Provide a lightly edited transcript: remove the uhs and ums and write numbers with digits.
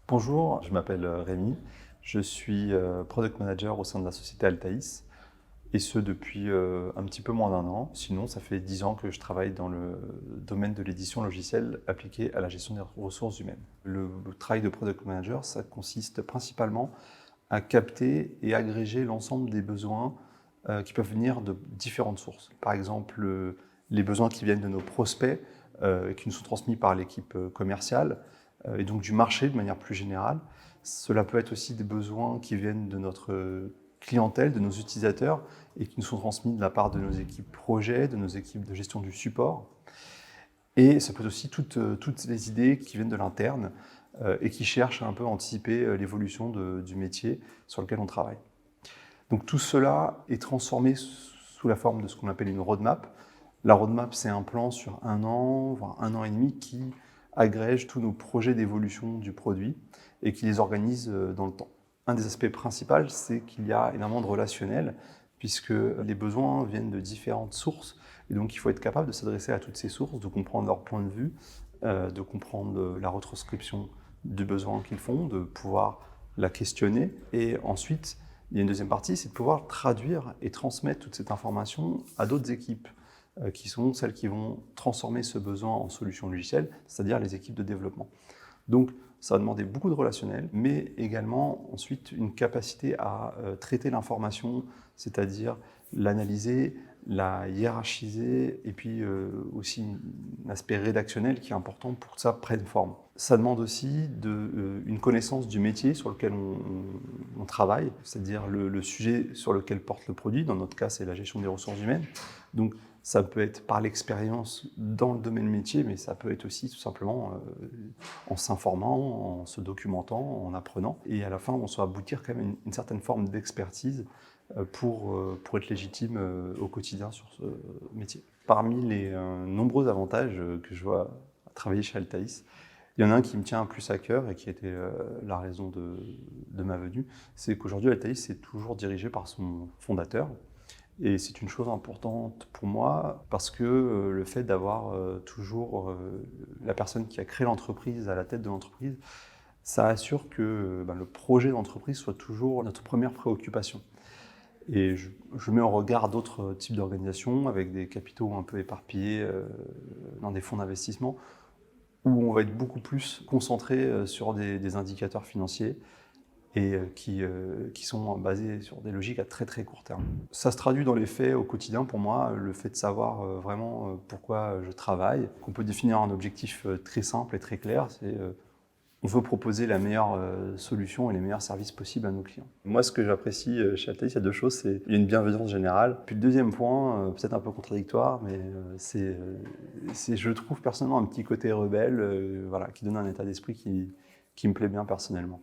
Bonjour, je m'appelle Rémi, je suis Product Manager au sein de la société Altaïs, et ce depuis un petit peu moins d'1 an. Sinon, ça fait 10 ans que je travaille dans le domaine de l'édition logicielle appliquée à la gestion des ressources humaines. Le travail de Product Manager, ça consiste principalement à capter et agréger l'ensemble des besoins qui peuvent venir de différentes sources. Par exemple, les besoins qui viennent de nos prospects, qui nous sont transmis par l'équipe commerciale, et donc du marché de manière plus générale. Cela peut être aussi des besoins qui viennent de notre clientèle, de nos utilisateurs, et qui nous sont transmis de la part de nos équipes projet, de nos équipes de gestion du support. Et ça peut être aussi toutes les idées qui viennent de l'interne et qui cherchent un peu à anticiper l'évolution du métier sur lequel on travaille. Donc tout cela est transformé sous la forme de ce qu'on appelle une roadmap. La roadmap, c'est un plan sur 1 an, voire 1 an et demi, qui agrège tous nos projets d'évolution du produit et qui les organise dans le temps. Un des aspects principaux, c'est qu'il y a énormément de relationnel, puisque les besoins viennent de différentes sources, et donc il faut être capable de s'adresser à toutes ces sources, de comprendre leur point de vue, de comprendre la retranscription du besoin qu'ils font, de pouvoir la questionner, et ensuite, il y a une deuxième partie, c'est de pouvoir traduire et transmettre toute cette information à d'autres équipes, qui sont celles qui vont transformer ce besoin en solution logicielle, c'est-à-dire les équipes de développement. Donc, ça va demander beaucoup de relationnel, mais également ensuite une capacité à traiter l'information, c'est-à-dire l'analyser, la hiérarchiser, et puis aussi un aspect rédactionnel qui est important pour que ça prenne forme. Ça demande aussi une connaissance du métier sur lequel on travaille, c'est-à-dire le sujet sur lequel porte le produit. Dans notre cas, c'est la gestion des ressources humaines. Donc, ça peut être par l'expérience dans le domaine métier, mais ça peut être aussi tout simplement en s'informant, en se documentant, en apprenant. Et à la fin, on doit aboutir quand même une certaine forme d'expertise pour être légitime au quotidien sur ce métier. Parmi les nombreux avantages que je vois à travailler chez Altaïs, il y en a un qui me tient plus à cœur et qui était la raison de ma venue, c'est qu'aujourd'hui Altaïs est toujours dirigé par son fondateur. Et c'est une chose importante pour moi parce que le fait d'avoir toujours la personne qui a créé l'entreprise à la tête de l'entreprise, ça assure que le projet d'entreprise soit toujours notre première préoccupation. Et je mets en regard d'autres types d'organisations avec des capitaux un peu éparpillés dans des fonds d'investissement où on va être beaucoup plus concentré sur des indicateurs financiers et qui sont basés sur des logiques à très très court terme. Ça se traduit dans les faits au quotidien pour moi, le fait de savoir vraiment pourquoi je travaille, qu'on peut définir un objectif très simple et très clair, c'est on veut proposer la meilleure solution et les meilleurs services possibles à nos clients. Moi, ce que j'apprécie chez Altaïs, il y a deux choses, c'est il y a une bienveillance générale. Puis le deuxième point, peut-être un peu contradictoire, mais c'est je trouve personnellement un petit côté rebelle, voilà, qui donne un état d'esprit qui me plaît bien personnellement.